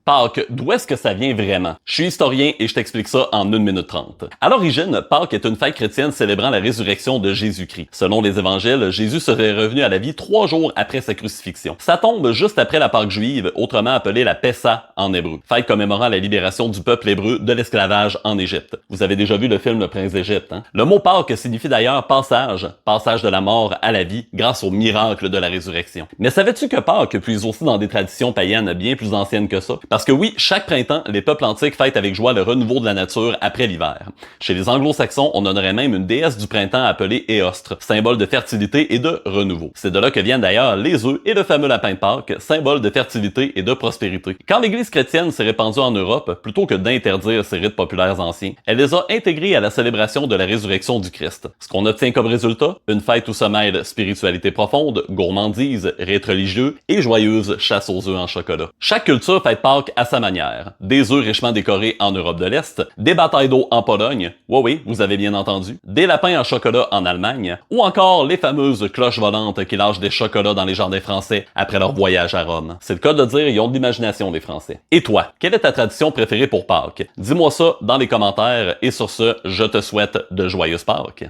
Pâques, d'où est-ce que ça vient vraiment? Je suis historien et je t'explique ça en 1 minute 30. À l'origine, Pâques est une fête chrétienne célébrant la résurrection de Jésus-Christ. Selon les évangiles, Jésus serait revenu à la vie 3 jours après sa crucifixion. Ça tombe juste après la Pâque juive, autrement appelée la Pessa en hébreu, fête commémorant la libération du peuple hébreu de l'esclavage en Égypte. Vous avez déjà vu le film Le Prince d'Égypte, hein? Le mot Pâques signifie d'ailleurs passage de la mort à la vie grâce au miracle de la résurrection. Mais savais-tu que Pâques puise aussi dans des traditions païennes bien plus anciennes que ça? Parce que oui, chaque printemps, les peuples antiques fêtent avec joie le renouveau de la nature après l'hiver. Chez les anglo-saxons, on honorait même une déesse du printemps appelée Éostre, symbole de fertilité et de renouveau. C'est de là que viennent d'ailleurs les œufs et le fameux lapin de Pâques, symbole de fertilité et de prospérité. Quand l'Église chrétienne s'est répandue en Europe, plutôt que d'interdire ces rites populaires anciens, elle les a intégrés à la célébration de la résurrection du Christ. Ce qu'on obtient comme résultat, une fête où se mêlent spiritualité profonde, gourmandise, rites religieux et joyeuse chasse aux œufs en chocolat. Chaque culture fête Pâques à sa manière. Des œufs richement décorés en Europe de l'Est, des batailles d'eau en Pologne, oui, vous avez bien entendu, des lapins en chocolat en Allemagne, ou encore les fameuses cloches volantes qui lâchent des chocolats dans les jardins français après leur voyage à Rome. C'est le cas de dire, ils ont de l'imagination, les Français. Et toi, quelle est ta tradition préférée pour Pâques? Dis-moi ça dans les commentaires et sur ce, je te souhaite de joyeuses Pâques.